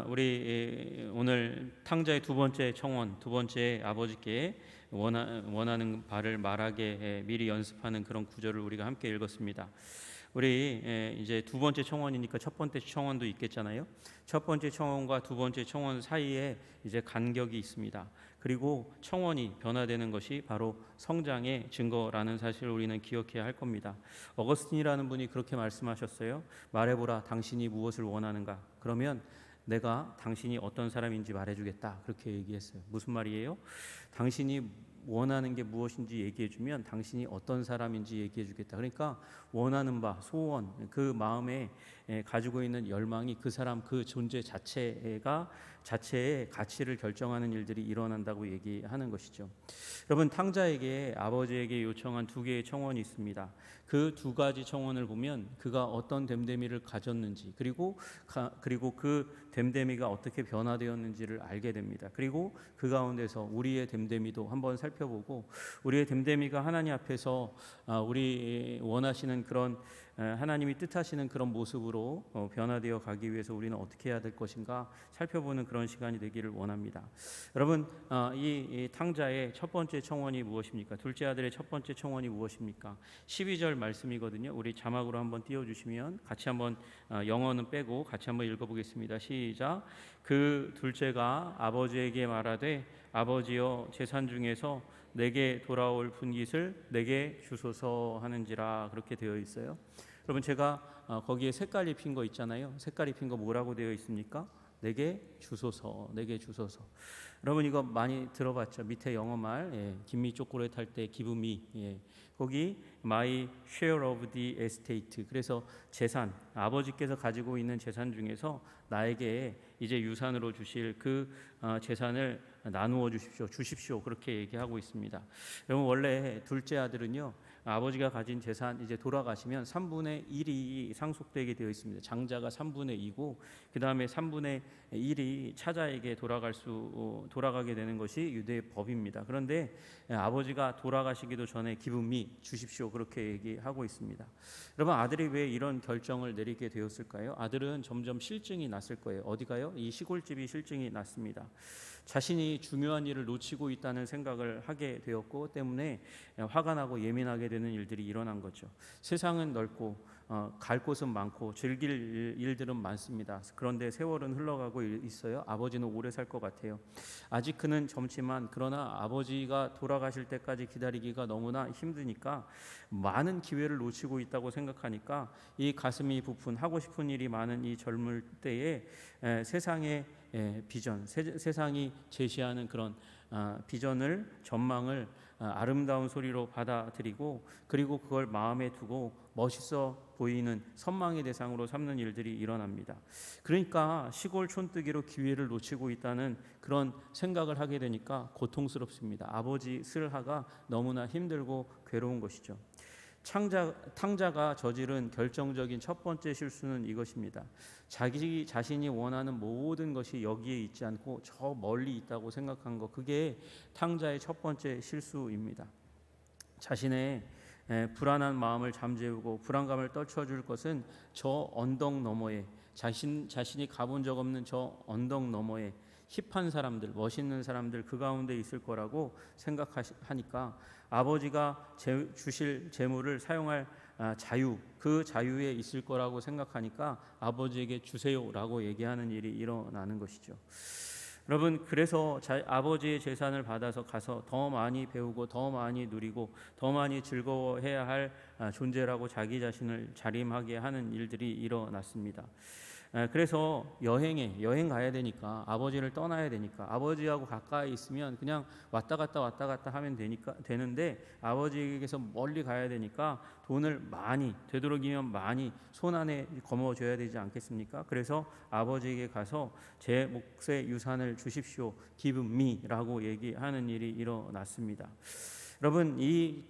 우리 오늘 탕자의 두 번째 청원, 두 번째 아버지께 원하는 바를 말하게 미리 연습하는 그런 구절을 우리가 함께 읽었습니다. 우리 이제 두 번째 청원이니까 첫 번째 청원도 있겠잖아요. 첫 번째 청원과 두 번째 청원 사이에 이제 간격이 있습니다. 그리고 청원이 변화되는 것이 바로 성장의 증거라는 사실을 우리는 기억해야 할 겁니다. 어거스틴이라는 분이 그렇게 말씀하셨어요. 말해보라, 당신이 무엇을 원하는가? 그러면 내가 당신이 어떤 사람인지 말해주겠다, 그렇게 얘기했어요. 무슨 말이에요? 당신이 원하는 게 무엇인지 얘기해주면 당신이 어떤 사람인지 얘기해주겠다. 그러니까 원하는 바, 소원, 그 마음에 가지고 있는 열망이 그 사람 그 존재 자체의 가치를 결정하는 일들이 일어난다고 얘기하는 것이죠. 여러분, 탕자에게 아버지에게 요청한 두 개의 청원이 있습니다. 그 두 가지 청원을 보면 그가 어떤 됨됨이를 가졌는지, 그리고 그 됨됨이가 어떻게 변화되었는지를 알게 됩니다. 그리고 그 가운데서 우리의 됨됨이도 한번 살펴보고, 우리의 됨됨이가 하나님 앞에서 우리 원하시는 그런 하나님이 뜻하시는 그런 모습으로 변화되어 가기 위해서 우리는 어떻게 해야 될 것인가 살펴보는 그런 시간이 되기를 원합니다. 여러분, 이 탕자의 첫 번째 청원이 무엇입니까? 둘째 아들의 첫 번째 청원이 무엇입니까? 12절 말씀이거든요. 우리 자막으로 한번 띄워주시면 같이 한번, 영어는 빼고 같이 한번 읽어보겠습니다. 시작. 그 둘째가 아버지에게 말하되, 아버지여, 재산 중에서 내게 돌아올 분깃을 내게 주소서 하는지라, 그렇게 되어 있어요. 여러분, 제가 거기에 색깔 입힌 거 있잖아요. 색깔 입힌 거 뭐라고 되어 있습니까? 내게 주소서, 내게 주소서. 여러분, 이거 많이 들어봤죠? 밑에 영어말, 김미 초콜릿 할 때 give me, 거기 my share of the estate. 그래서 재산, 아버지께서 가지고 있는 재산 중에서 나에게 이제 유산으로 주실 그 재산을 나누어 주십시오, 그렇게 얘기하고 있습니다. 여러분, 원래 둘째 아들은요, 아버지가 가진 재산 이제 돌아가시면 3분의 1이 상속되게 되어 있습니다. 장자가 3분의 2고 그 다음에 3분의 1이 차자에게 돌아가게 되는 것이 유대의 법입니다. 그런데 아버지가 돌아가시기도 전에 give me, 주십시오, 그렇게 얘기하고 있습니다. 여러분, 아들이 왜 이런 결정을 내리게 되었을까요? 아들은 점점 실증이 났을 거예요. 어디가요? 이 시골집이 실증이 났습니다. 자신이 중요한 일을 놓치고 있다는 생각을 하게 되었고 때문에 화가 나고 예민하게 되는 일들이 일어난 거죠. 세상은 넓고 갈 곳은 많고 즐길 일들은 많습니다. 그런데 세월은 흘러가고 있어요. 아버지는 오래 살 것 같아요. 아직 그는 젊지만, 그러나 아버지가 돌아가실 때까지 기다리기가 너무나 힘드니까, 많은 기회를 놓치고 있다고 생각하니까 이 가슴이 부푼 하고 싶은 일이 많은 이 젊을 때에 세상의 비전, 세상이 제시하는 그런 비전을, 전망을 아름다운 소리로 받아들이고, 그리고 그걸 마음에 두고 멋있어 보이는 선망의 대상으로 삼는 일들이 일어납니다. 그러니까 시골 촌뜨기로 기회를 놓치고 있다는 그런 생각을 하게 되니까 고통스럽습니다. 아버지 슬하가 너무나 힘들고 괴로운 것이죠. 탕자가 저지른 결정적인 첫 번째 실수는 이것입니다. 자기 자신이 원하는 모든 것이 여기에 있지 않고 저 멀리 있다고 생각한 것, 그게 탕자의 첫 번째 실수입니다. 자신의 불안한 마음을 잠재우고 불안감을 떨쳐줄 것은 저 언덕 너머에, 자신이 가본 적 없는 저 언덕 너머에 힙한 사람들, 멋있는 사람들, 그 가운데 있을 거라고 생각하니까 아버지가 주실 재물을 사용할 자유, 그 자유에 있을 거라고 생각하니까 아버지에게 주세요라고 얘기하는 일이 일어나는 것이죠. 여러분, 그래서 아버지의 재산을 받아서 가서 더 많이 배우고 더 많이 누리고 더 많이 즐거워해야 할 존재라고 자기 자신을 자림하게 하는 일들이 일어났습니다. 그래서 여행 가야 되니까, 아버지를 떠나야 되니까, 아버지하고 가까이 있으면 그냥 왔다 갔다 하면 되는데, 아버지에게서 멀리 가야 되니까 돈을 많이, 되도록이면 많이 손 안에 거머쥐어야 되지 않겠습니까? 그래서 아버지에게 가서 제 몫의 유산을 주십시오, give me라고 얘기하는 일이 일어났습니다. 여러분, 이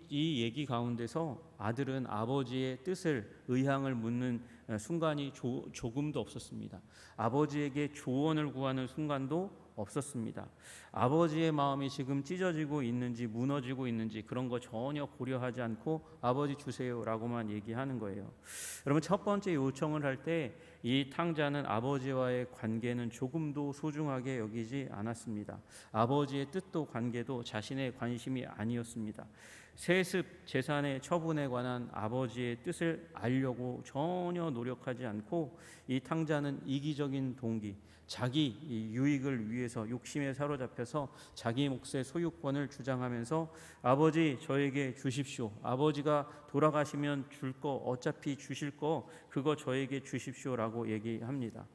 얘기 가운데서 아들은 아버지의 뜻을, 의향을 묻는 순간이 조금도 없었습니다. 아버지에게 조언을 구하는 순간도 없었습니다. 아버지의 마음이 지금 찢어지고 있는지 무너지고 있는지 그런 거 전혀 고려하지 않고 아버지 주세요라고만 얘기하는 거예요. 여러분, 첫 번째 요청을 할 때 이 탕자는 아버지와의 관계는 조금도 소중하게 여기지 않았습니다. 아버지의 뜻도 관계도 자신의 관심이 아니었습니다. 세습 재산의 처분에 관한 아버지의 뜻을 알려고 전혀 노력하지 않고 이 탕자는 이기적인 동기, 자기 유익을 위해서 욕심에 사로잡혀서 자기 몫의 소유권을 주장하면서 아버지 저에게 주십시오. 아버지가 돌아가시면 줄 거 어차피 주실 거 그거 저에게 주십시오라고 얘기합니다.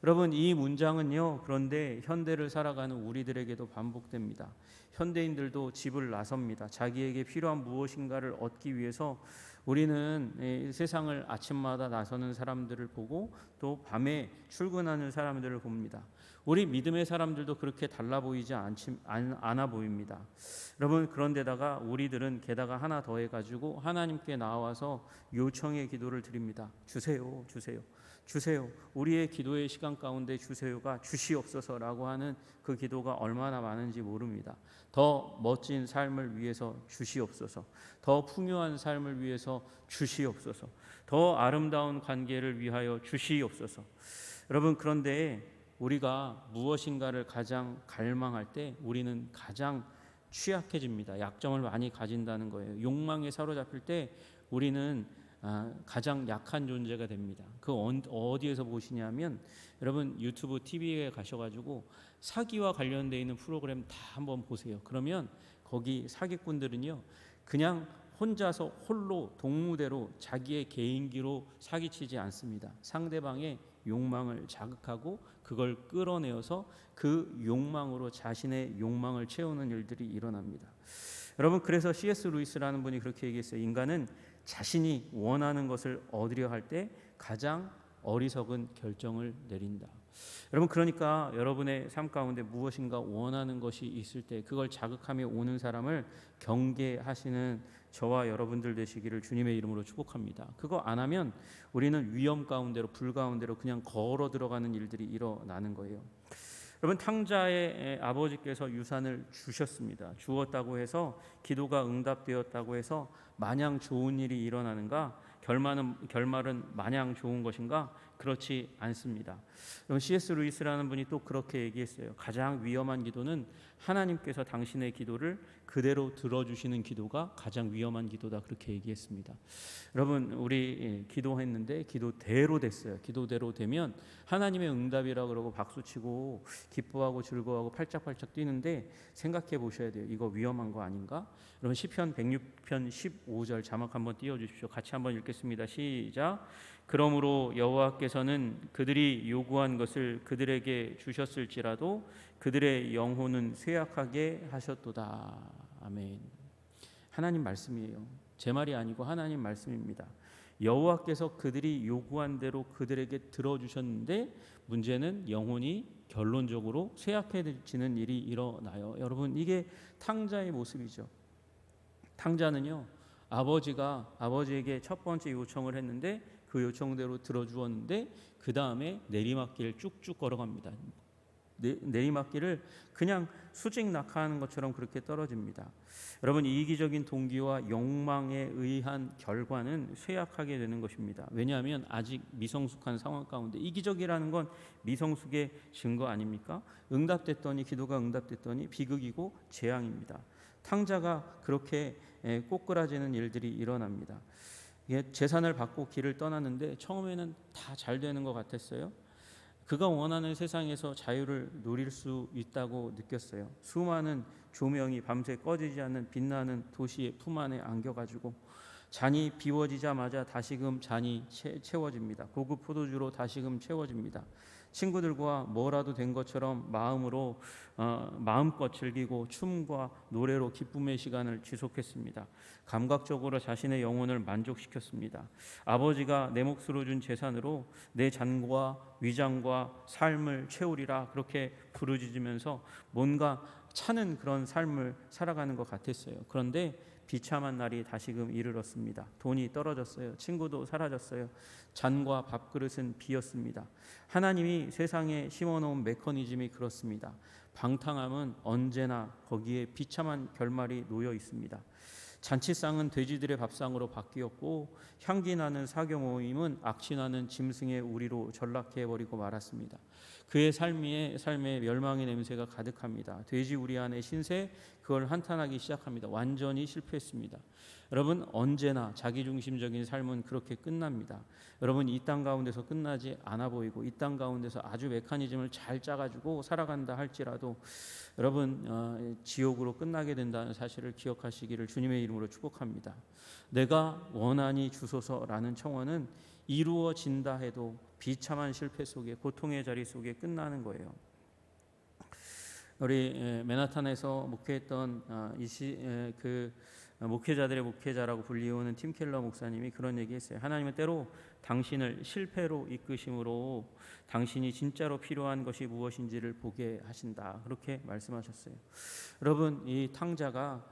여러분, 이 문장은요, 그런데 현대를 살아가는 우리들에게도 반복됩니다. 현대인들도 집을 나섭니다. 자기에게 필요한 무엇인가를 얻기 위해서 우리는 세상을 아침마다 나서는 사람들을 보고 또 밤에 출근하는 사람들을 봅니다. 우리 믿음의 사람들도 그렇게 달라 보이지 않아 보입니다. 여러분, 그런데다가 우리들은 게다가 하나 더 해가지고 하나님께 나와서 요청의 기도를 드립니다. 주세요, 주세요, 주세요. 우리의 기도의 시간 가운데 주세요가 주시옵소서라고 하는 그 기도가 얼마나 많은지 모릅니다. 더 멋진 삶을 위해서 주시옵소서, 더 풍요한 삶을 위해서 주시옵소서, 더 아름다운 관계를 위하여 주시옵소서. 여러분, 그런데 우리가 무엇인가를 가장 갈망할 때 우리는 가장 취약해집니다. 약점을 많이 가진다는 거예요. 욕망에 사로잡힐 때 우리는 가장 약한 존재가 됩니다. 그 어디에서 보시냐면 여러분 유튜브 TV에 가셔가지고 사기와 관련되어 있는 프로그램 다 한번 보세요. 그러면 거기 사기꾼들은요 그냥 혼자서 홀로 동무대로 자기의 개인기로 사기치지 않습니다. 상대방의 욕망을 자극하고 그걸 끌어내어서 그 욕망으로 자신의 욕망을 채우는 일들이 일어납니다. 여러분, 그래서 C.S. 루이스라는 분이 그렇게 얘기했어요. 인간은 자신이 원하는 것을 얻으려 할 때 가장 어리석은 결정을 내린다. 여러분, 그러니까 여러분의 삶 가운데 무엇인가 원하는 것이 있을 때 그걸 자극하며 오는 사람을 경계하시는 저와 여러분들 되시기를 주님의 이름으로 축복합니다. 그거 안 하면 우리는 위험 가운데로 불 가운데로 그냥 걸어 들어가는 일들이 일어나는 거예요. 여러분, 탕자의 아버지께서 유산을 주셨습니다. 주었다고 해서 기도가 응답되었다고 해서 마냥 좋은 일이 일어나는가? 결말은 마냥 좋은 것인가? 그렇지 않습니다. C.S. 루이스라는 분이 또 그렇게 얘기했어요. 가장 위험한 기도는 하나님께서 당신의 기도를 그대로 들어주시는 기도가 가장 위험한 기도다, 그렇게 얘기했습니다. 여러분, 우리 기도했는데 기도대로 됐어요. 기도대로 되면 하나님의 응답이라고 그러고 박수치고 기뻐하고 즐거워하고 팔짝팔짝 뛰는데 생각해 보셔야 돼요. 이거 위험한 거 아닌가? 여러분, 시편 106편 15절 자막 한번 띄워주십시오. 같이 한번 읽겠습니다. 시작. 그러므로 여호와께서는 그들이 요구한 것을 그들에게 주셨을지라도 그들의 영혼은 쇠약하게 하셨도다. 아멘. 하나님 말씀이에요. 제 말이 아니고 하나님 말씀입니다. 여호와께서 그들이 요구한 대로 그들에게 들어주셨는데 문제는 영혼이 결론적으로 쇠약해지는 일이 일어나요. 여러분, 이게 탕자의 모습이죠. 탕자는요, 아버지가 아버지에게 첫 번째 요청을 했는데 그 요청대로 들어주었는데 그 다음에 내리막길을 쭉쭉 걸어갑니다. 내리막길을 그냥 수직 낙하하는 것처럼 그렇게 떨어집니다. 여러분, 이기적인 동기와 욕망에 의한 결과는 쇠약하게 되는 것입니다. 왜냐하면 아직 미성숙한 상황 가운데 이기적이라는 건 미성숙의 증거 아닙니까? 기도가 응답됐더니 비극이고 재앙입니다. 탕자가 그렇게 꼬꾸라지는 일들이 일어납니다. 재산을 받고 길을 떠났는데 처음에는 다 잘 되는 것 같았어요. 그가 원하는 세상에서 자유를 누릴 수 있다고 느꼈어요. 수많은 조명이 밤새 꺼지지 않는 빛나는 도시의 품 안에 안겨가지고 잔이 비워지자마자 다시금 잔이 채워집니다. 고급 포도주로 다시금 채워집니다. 친구들과 뭐라도 된 것처럼 마음껏 즐기고 춤과 노래로 기쁨의 시간을 지속했습니다. 감각적으로 자신의 영혼을 만족시켰습니다. 아버지가 내 몫으로 준 재산으로 내 잔과 위장과 삶을 채우리라 그렇게 부르짖으면서 뭔가 차는 그런 삶을 살아가는 것 같았어요. 그런데 비참한 날이 다시금 이르렀습니다. 돈이 떨어졌어요. 친구도 사라졌어요. 잔과 밥그릇은 비었습니다. 하나님이 세상에 심어놓은 메커니즘이 그렇습니다. 방탕함은 언제나 거기에 비참한 결말이 놓여 있습니다. 잔치상은 돼지들의 밥상으로 바뀌었고 향기 나는 사교 모임은 악취나는 짐승의 우리로 전락해 버리고 말았습니다. 그의 삶에 멸망의 냄새가 가득합니다. 돼지 우리 안의 신세, 그걸 한탄하기 시작합니다. 완전히 실패했습니다. 여러분, 언제나 자기중심적인 삶은 그렇게 끝납니다. 여러분, 이 땅 가운데서 끝나지 않아 보이고 이 땅 가운데서 아주 메커니즘을 잘 짜가지고 살아간다 할지라도 여러분, 지옥으로 끝나게 된다는 사실을 기억하시기를 주님의 이름으로 축복합니다. 내가 원하니 주소서라는 청원은 이루어진다 해도 비참한 실패 속에, 고통의 자리 속에 끝나는 거예요. 우리 맨하탄에서 목회했던 그 목회자들의 목회자라고 불리우는 팀 켈러 목사님이 그런 얘기했어요. 하나님은 때로 당신을 실패로 이끄심으로 당신이 진짜로 필요한 것이 무엇인지를 보게 하신다, 그렇게 말씀하셨어요. 여러분, 이 탕자가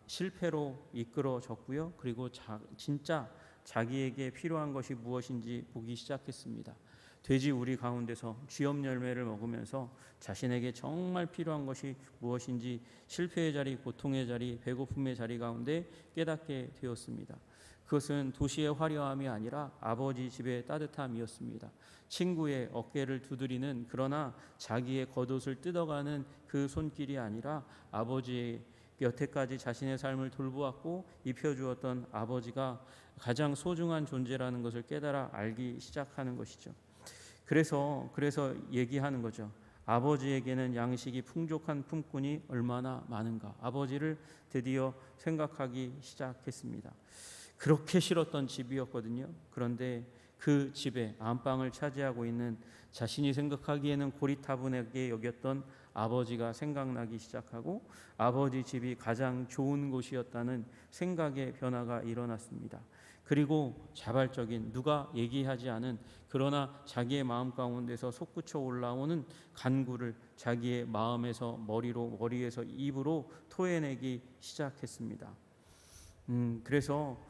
실패로 이끌어졌고요. 그리고 진짜 자기에게 필요한 것이 무엇인지 보기 시작했습니다. 돼지 우리 가운데서 쥐염 열매를 먹으면서 자신에게 정말 필요한 것이 무엇인지 실패의 자리, 고통의 자리, 배고픔의 자리 가운데 깨닫게 되었습니다. 그것은 도시의 화려함이 아니라 아버지 집의 따뜻함이었습니다. 친구의 어깨를 두드리는, 그러나 자기의 겉옷을 뜯어가는 그 손길이 아니라 아버지의 여태까지 자신의 삶을 돌보았고 입혀주었던 아버지가 가장 소중한 존재라는 것을 깨달아 알기 시작하는 것이죠. 그래서 얘기하는 거죠. 아버지에게는 양식이 풍족한 품꾼이 얼마나 많은가. 아버지를 드디어 생각하기 시작했습니다. 그렇게 싫었던 집이었거든요. 그런데 그 집에 안방을 차지하고 있는 자신이 생각하기에는 고리타분하게 여겼던 아버지가 생각나기 시작하고 아버지 집이 가장 좋은 곳이었다는 생각의 변화가 일어났습니다. 그리고 자발적인, 누가 얘기하지 않은, 그러나 자기의 마음 가운데서 솟구쳐 올라오는 간구를 자기의 마음에서 머리에서 입으로 토해내기 시작했습니다. 그래서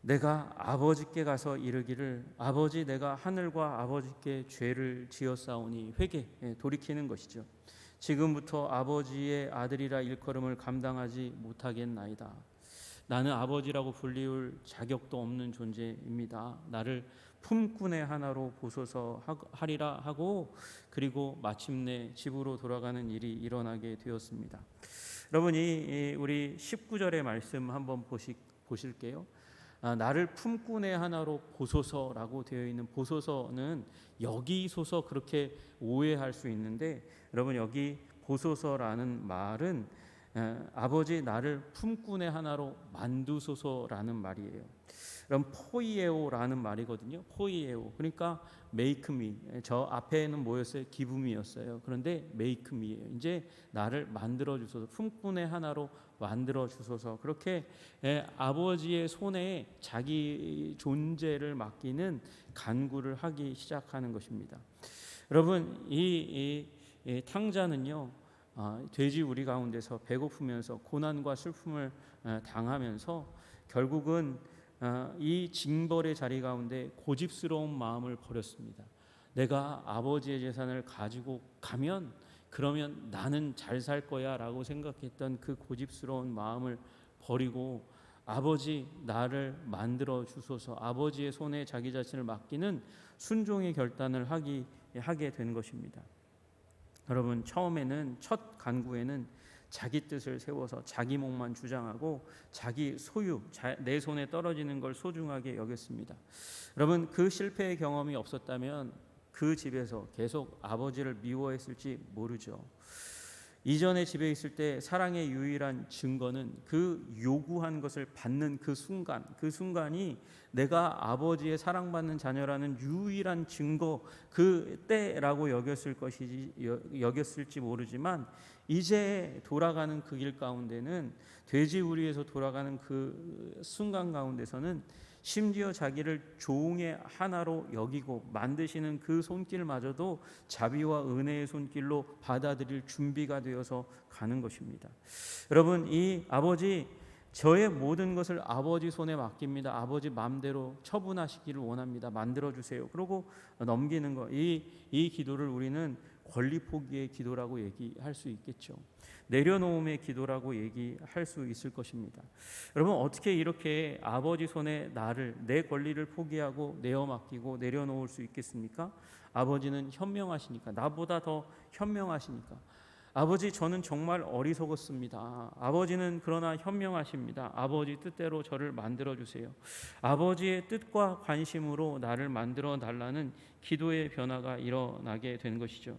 내가 아버지께 가서 이르기를, 아버지, 내가 하늘과 아버지께 죄를 지었사오니, 회개, 돌이키는 것이죠. 지금부터 아버지의 아들이라 일컬음을 감당하지 못하겠나이다. 나는 아버지라고 불리울 자격도 없는 존재입니다. 나를 품꾼의 하나로 보소서 하리라 하고, 그리고 마침내 집으로 돌아가는 일이 일어나게 되었습니다. 여러분이 우리 19절의 말씀 한번 보실게요. 나를 품꾼의 하나로 보소서라고 되어 있는 보소서는 여기소서, 그렇게 오해할 수 있는데, 여러분, 여기 보소서라는 말은 아버지 나를 품꾼의 하나로 만두소서라는 말이에요. 그럼 포이에오라는 말이거든요. 포이에오, 그러니까 make me. 저 앞에는 뭐였어요? give me였어요. 그런데 make me예요. 이제 나를 만들어 주소서, 품꾼의 하나로 만들어 주소서. 그렇게 아버지의 손에 자기 존재를 맡기는 간구를 하기 시작하는 것입니다. 여러분, 이 탕자는요, 돼지 우리 가운데서 배고프면서 고난과 슬픔을 당하면서 결국은 이 징벌의 자리 가운데 고집스러운 마음을 버렸습니다. 내가 아버지의 재산을 가지고 가면 그러면 나는 잘 살 거야 라고 생각했던 그 고집스러운 마음을 버리고 아버지, 나를 만들어 주소서, 아버지의 손에 자기 자신을 맡기는 순종의 결단을 하게 된 것입니다. 여러분, 처음에는, 첫 간구에는 자기 뜻을 세워서 자기 목만 주장하고 자기 소유, 내 손에 떨어지는 걸 소중하게 여겼습니다. 여러분, 그 실패의 경험이 없었다면 그 집에서 계속 아버지를 미워했을지 모르죠. 이전에 집에 있을 때 사랑의 유일한 증거는 그 요구한 것을 받는 그 순간이 내가 아버지의 사랑받는 자녀라는 유일한 증거, 그 때라고 여겼을지 모르지만, 이제 돌아가는 그 길 가운데는, 돼지우리에서 돌아가는 그 순간 가운데서는 심지어 자기를 종의 하나로 여기고 만드시는 그 손길마저도 자비와 은혜의 손길로 받아들일 준비가 되어서 가는 것입니다. 여러분, 이 아버지, 저의 모든 것을 아버지 손에 맡깁니다. 아버지 마음대로 처분하시기를 원합니다. 만들어주세요. 그러고 넘기는 거, 이 기도를 우리는 권리 포기의 기도라고 얘기할 수 있겠죠. 내려놓음의 기도라고 얘기할 수 있을 것입니다. 여러분, 어떻게 이렇게 아버지 손에 나를, 내 권리를 포기하고 내어 맡기고 내려놓을 수 있겠습니까? 아버지는 현명하시니까, 나보다 더 현명하시니까. 아버지, 저는 정말 어리석었습니다. 아버지는 그러나 현명하십니다. 아버지 뜻대로 저를 만들어 주세요. 아버지의 뜻과 관심으로 나를 만들어 달라는 기도의 변화가 일어나게 된 것이죠.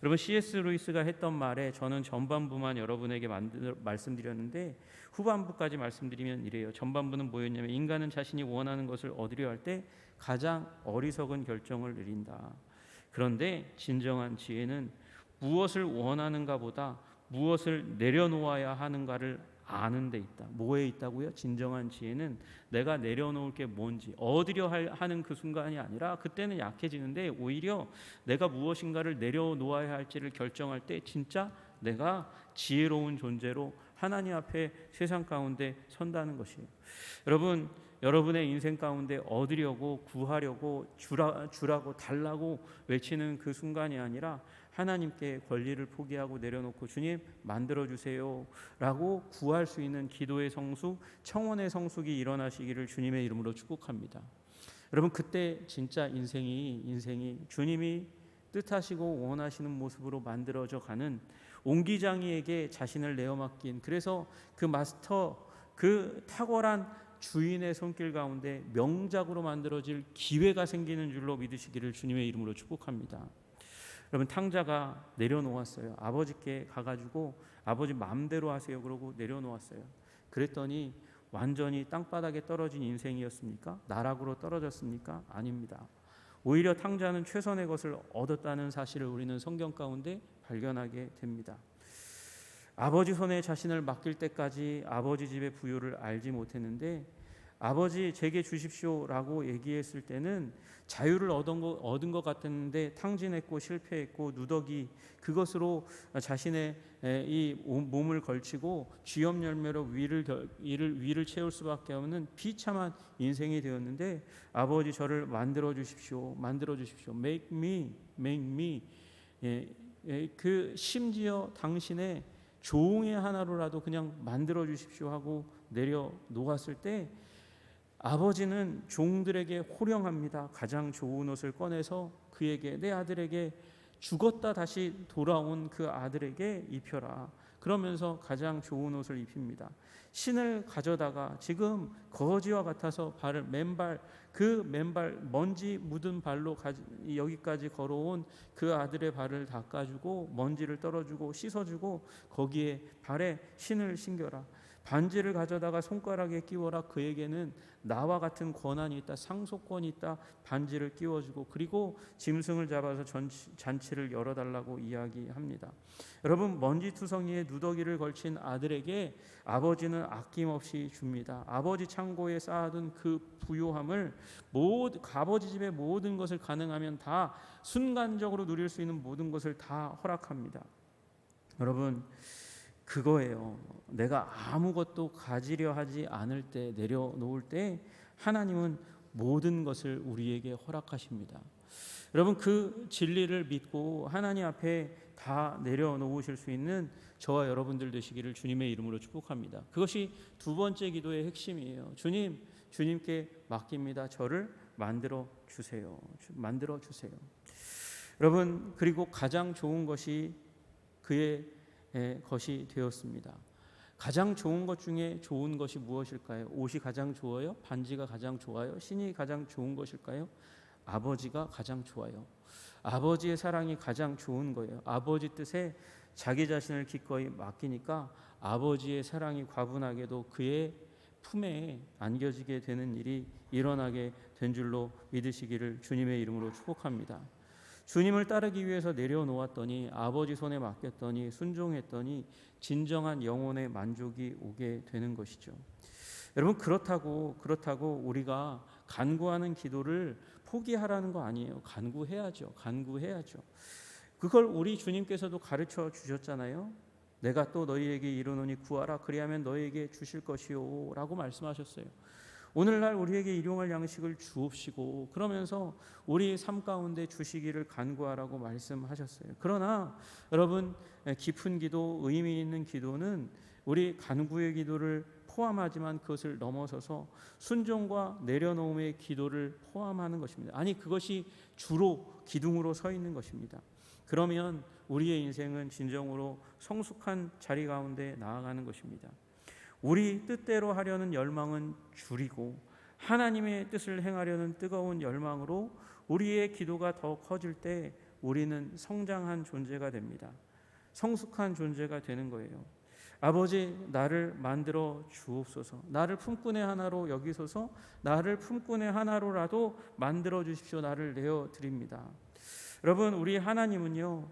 여러분, C.S. 루이스가 했던 말에 저는 전반부만 여러분에게 말씀드렸는데 후반부까지 말씀드리면 이래요. 전반부는 뭐였냐면, 인간은 자신이 원하는 것을 얻으려 할 때 가장 어리석은 결정을 내린다. 그런데 진정한 지혜는 무엇을 원하는가 보다 무엇을 내려놓아야 하는가를 아는 데 있다. 뭐에 있다고요? 진정한 지혜는 내가 내려놓을 게 뭔지, 얻으려 하는 그 순간이 아니라, 그때는 약해지는데 오히려 내가 무엇인가를 내려놓아야 할지를 결정할 때 진짜 내가 지혜로운 존재로 하나님 앞에 세상 가운데 선다는 것이에요. 여러분, 여러분의 인생 가운데 얻으려고, 구하려고, 주라고, 달라고 외치는 그 순간이 아니라 하나님께 권리를 포기하고 내려놓고 주님 만들어주세요 라고 구할 수 있는 기도의 성숙, 청원의 성숙이 일어나시기를 주님의 이름으로 축복합니다. 여러분, 그때 진짜 인생이 주님이 뜻하시고 원하시는 모습으로 만들어져 가는 옹기장이에게 자신을 내어 맡긴, 그래서 그 마스터, 그 탁월한 주인의 손길 가운데 명작으로 만들어질 기회가 생기는 줄로 믿으시기를 주님의 이름으로 축복합니다. 여러분, 탕자가 내려놓았어요. 아버지께 가가지고 아버지 마음대로 하세요 그러고 내려놓았어요. 그랬더니 완전히 땅바닥에 떨어진 인생이었습니까? 나락으로 떨어졌습니까? 아닙니다. 오히려 탕자는 최선의 것을 얻었다는 사실을 우리는 성경 가운데 발견하게 됩니다. 아버지 손에 자신을 맡길 때까지 아버지 집의 부요를 알지 못했는데, 아버지 제게 주십시오라고 얘기했을 때는 자유를 얻은 것 같았는데 탕진했고 실패했고 누더기, 그것으로 자신의 이 몸을 걸치고 쥐염 열매로 위를 채울 수밖에 없는 비참한 인생이 되었는데, 아버지 저를 만들어 주십시오, make me. 그 심지어 당신의 종의 하나로라도 그냥 만들어 주십시오 하고 내려놓았을 때 아버지는 종들에게 호령합니다. 가장 좋은 옷을 꺼내서 그에게, 내 아들에게, 죽었다 다시 돌아온 그 아들에게 입혀라. 그러면서 가장 좋은 옷을 입힙니다. 신을 가져다가 지금 거지와 같아서 맨발 먼지 묻은 발로 여기까지 걸어온 그 아들의 발을 닦아주고 먼지를 떨어주고 씻어주고 거기에 발에 신을 신겨라. 반지를 가져다가 손가락에 끼워라. 그에게는 나와 같은 권한이 있다, 상속권이 있다. 반지를 끼워주고, 그리고 짐승을 잡아서 잔치를 열어달라고 이야기합니다. 여러분, 먼지투성이에 누더기를 걸친 아들에게 아버지는 아낌없이 줍니다. 아버지 창고에 쌓아둔 그 부요함을, 아버지 집의 모든 것을 가능하면 다 순간적으로 누릴 수 있는 모든 것을 다 허락합니다. 여러분, 그거예요. 내가 아무것도 가지려 하지 않을 때, 내려놓을 때 하나님은 모든 것을 우리에게 허락하십니다. 여러분, 그 진리를 믿고 하나님 앞에 다 내려놓으실 수 있는 저와 여러분들 되시기를 주님의 이름으로 축복합니다. 그것이 두 번째 기도의 핵심이에요. 주님께 맡깁니다. 저를 만들어 주세요. 여러분, 그리고 가장 좋은 것이 그의 것이 되었습니다. 가장 좋은 것 중에 좋은 것이 무엇일까요? 옷이 가장 좋아요? 반지가 가장 좋아요? 신이 가장 좋은 것일까요? 아버지가 가장 좋아요. 아버지의 사랑이 가장 좋은 거예요. 아버지 뜻에 자기 자신을 기꺼이 맡기니까 아버지의 사랑이 과분하게도 그의 품에 안겨지게 되는 일이 일어나게 된 줄로 믿으시기를 주님의 이름으로 축복합니다. 주님을 따르기 위해서 내려놓았더니, 아버지 손에 맡겼더니, 순종했더니 진정한 영혼의 만족이 오게 되는 것이죠. 여러분, 그렇다고 우리가 간구하는 기도를 포기하라는 거 아니에요. 간구해야죠. 그걸 우리 주님께서도 가르쳐 주셨잖아요. 내가 또 너희에게 이르노니 구하라, 그리하면 너희에게 주실 것이요 라고 말씀하셨어요. 오늘날 우리에게 일용할 양식을 주옵시고 그러면서 우리 삶 가운데 주시기를 간구하라고 말씀하셨어요. 그러나 여러분, 깊은 기도, 의미 있는 기도는 우리 간구의 기도를 포함하지만 그것을 넘어서서 순종과 내려놓음의 기도를 포함하는 것입니다. 아니, 그것이 주로 기둥으로 서 있는 것입니다. 그러면 우리의 인생은 진정으로 성숙한 자리 가운데 나아가는 것입니다. 우리 뜻대로 하려는 열망은 줄이고 하나님의 뜻을 행하려는 뜨거운 열망으로 우리의 기도가 더 커질 때 우리는 성장한 존재가 됩니다. 성숙한 존재가 되는 거예요. 아버지, 나를 만들어 주옵소서. 나를 품꾼의 하나로 여기소서. 나를 품꾼의 하나로라도 만들어 주십시오. 나를 내어 드립니다. 여러분, 우리 하나님은요,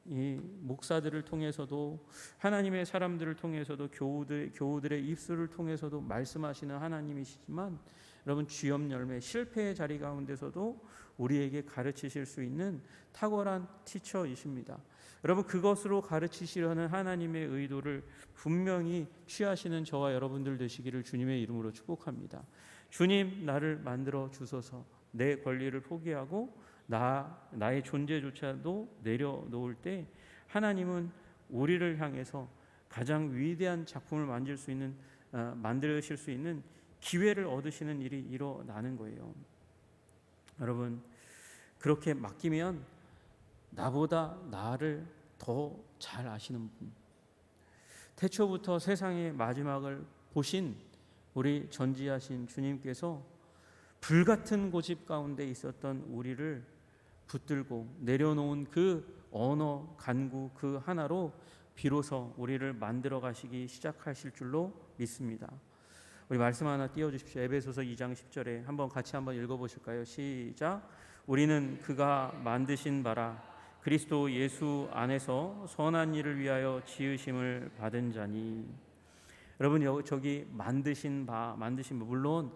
이 목사들을 통해서도 하나님의 사람들을 통해서도 교우들의 입술을 통해서도 말씀하시는 하나님이시지만, 여러분, 쥐염 열매 실패의 자리 가운데서도 우리에게 가르치실 수 있는 탁월한 티처이십니다. 여러분, 그것으로 가르치시려는 하나님의 의도를 분명히 취하시는 저와 여러분들 되시기를 주님의 이름으로 축복합니다. 주님, 나를 만들어 주소서. 내 권리를 포기하고 나의 존재조차도 내려놓을 때 하나님은 우리를 향해서 가장 위대한 작품을 만드실 수 있는 기회를 얻으시는 일이 일어나는 거예요. 여러분, 그렇게 맡기면 나보다 나를 더 잘 아시는 분, 태초부터 세상의 마지막을 보신 우리 전지하신 주님께서 불같은 고집 가운데 있었던 우리를 붙들고 내려놓은 그 언어 간구 그 하나로 비로소 우리를 만들어 가시기 시작하실 줄로 믿습니다. 우리 말씀 하나 띄워주십시오. 에베소서 2장 10절에 같이 한번 읽어보실까요? 시작. 우리는 그가 만드신 바라 그리스도 예수 안에서 선한 일을 위하여 지으심을 받은 자니. 여러분, 저기 만드신 바 물론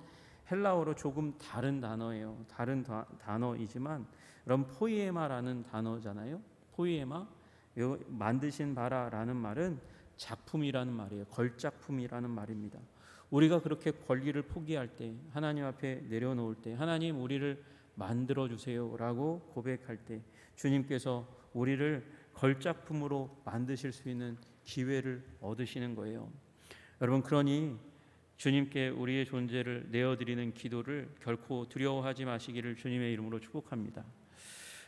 헬라어로 조금 다른 단어예요. 다른 단어이지만 여러분, 포이에마라는 단어잖아요. 포이에마, 만드신 바라라는 말은 작품이라는 말이에요. 걸작품이라는 말입니다. 우리가 그렇게 권리를 포기할 때, 하나님 앞에 내려놓을 때, 하나님 우리를 만들어 주세요라고 고백할 때 주님께서 우리를 걸작품으로 만드실 수 있는 기회를 얻으시는 거예요. 여러분, 그러니 주님께 우리의 존재를 내어드리는 기도를 결코 두려워하지 마시기를 주님의 이름으로 축복합니다.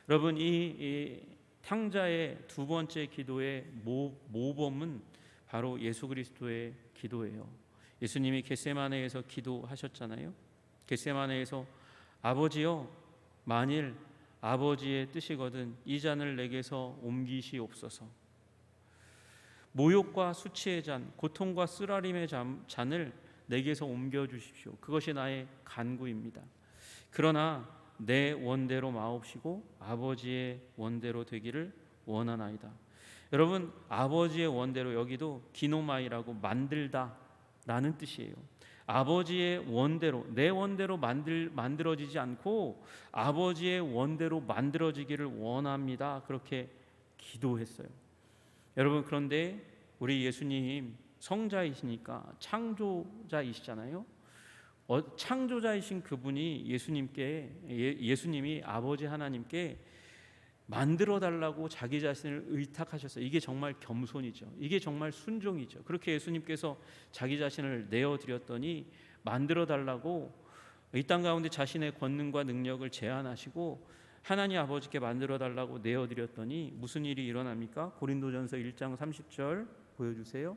여러분, 이 탕자의 두 번째 기도의 모범은 바로 예수 그리스도의 기도예요. 예수님이 겟세마네에서 기도하셨잖아요. 겟세마네에서 아버지여, 만일 아버지의 뜻이거든 이 잔을 내게서 옮기시옵소서. 모욕과 수치의 잔, 고통과 쓰라림의 잔을 내게서 옮겨주십시오. 그것이 나의 간구입니다. 그러나 내 원대로 마옵시고 아버지의 원대로 되기를 원하나이다. 여러분, 아버지의 원대로, 여기도 기노마이라고 만들다 라는 뜻이에요. 아버지의 원대로, 내 원대로 만들어지지 않고 아버지의 원대로 만들어지기를 원합니다. 그렇게 기도했어요. 여러분, 그런데 우리 예수님 성자이시니까 창조자이시잖아요. 창조자이신 그분이 예수님이 아버지 하나님께 만들어 달라고 자기 자신을 의탁하셨어요. 이게 정말 겸손이죠. 이게 정말 순종이죠. 그렇게 예수님께서 자기 자신을 내어드렸더니 만들어 달라고 이 땅 가운데 자신의 권능과 능력을 제한하시고 하나님 아버지께 만들어 달라고 내어드렸더니 무슨 일이 일어납니까? 고린도전서 1장 30절 보여주세요.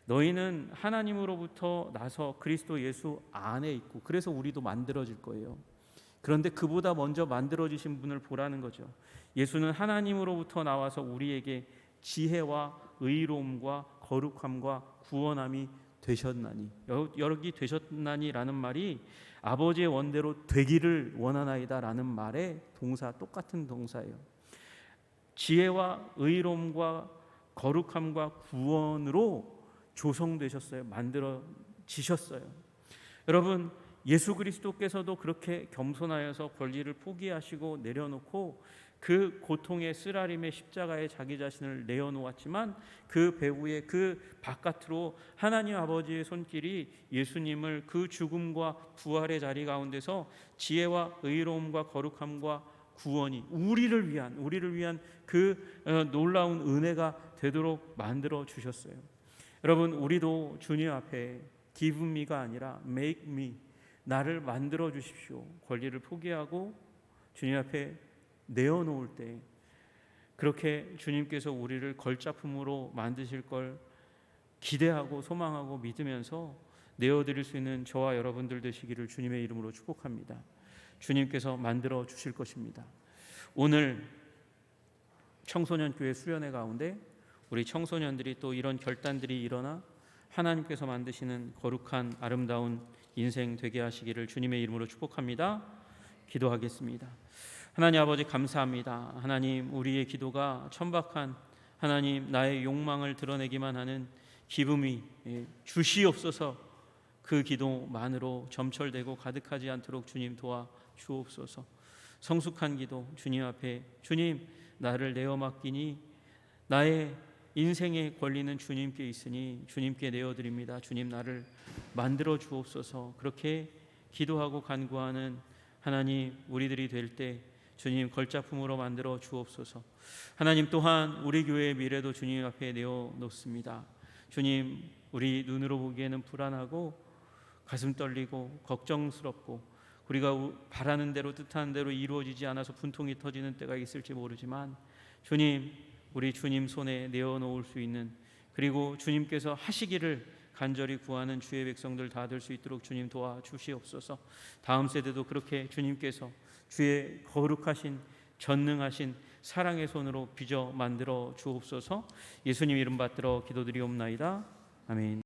너희는 하나님으로부터 나서 그리스도 예수 안에 있고, 그래서 우리도 만들어질 거예요. 그런데 그보다 먼저 만들어지신 분을 보라는 거죠. 예수는 하나님으로부터 나와서 우리에게 지혜와 의로움과 거룩함과 구원함이 되셨나니, 여기 되셨나니라는 말이 아버지의 원대로 되기를 원하나이다 라는 말의 동사, 똑같은 동사예요. 지혜와 의로움과 거룩함과 구원으로 조성되셨어요. 만들어지셨어요. 여러분, 예수 그리스도께서도 그렇게 겸손하여서 권리를 포기하시고 내려놓고 그 고통의 쓰라림의 십자가에 자기 자신을 내어놓았지만 그 배후에 그 바깥으로 하나님 아버지의 손길이 예수님을 그 죽음과 부활의 자리 가운데서 지혜와 의로움과 거룩함과 구원이 우리를 위한 그 놀라운 은혜가 되도록 만들어 주셨어요. 여러분, 우리도 주님 앞에 give me가 아니라 make me, 나를 만들어 주십시오. 권리를 포기하고 주님 앞에 내어놓을 때 그렇게 주님께서 우리를 걸작품으로 만드실 걸 기대하고 소망하고 믿으면서 내어드릴 수 있는 저와 여러분들 되시기를 주님의 이름으로 축복합니다. 주님께서 만들어 주실 것입니다. 오늘 청소년 교회 수련회 가운데 우리 청소년들이 또 이런 결단들이 일어나 하나님께서 만드시는 거룩한 아름다운 인생 되게 하시기를 주님의 이름으로 축복합니다. 기도하겠습니다. 하나님 아버지 감사합니다. 하나님, 우리의 기도가 천박한 하나님, 나의 욕망을 드러내기만 하는 기쁨이 주시옵소서. 그 기도만으로 점철되고 가득하지 않도록 주님 도와 주옵소서. 성숙한 기도 주님 앞에, 주님 나를 내어 맡기니 나의 인생의 권리는 주님께 있으니 주님께 내어드립니다. 주님 나를 만들어 주옵소서. 그렇게 기도하고 간구하는 하나님 우리들이 될 때 주님 걸작품으로 만들어 주옵소서. 하나님, 또한 우리 교회의 미래도 주님 앞에 내어놓습니다. 주님, 우리 눈으로 보기에는 불안하고 가슴 떨리고 걱정스럽고 우리가 바라는 대로 뜻하는 대로 이루어지지 않아서 분통이 터지는 때가 있을지 모르지만 주님, 우리 주님 손에 내어놓을 수 있는, 그리고 주님께서 하시기를 간절히 구하는 주의 백성들 다 될 수 있도록 주님 도와주시옵소서. 다음 세대도 그렇게 주님께서 주의 거룩하신 전능하신 사랑의 손으로 빚어 만들어 주옵소서. 예수님 이름 받들어 기도드리옵나이다. 아멘.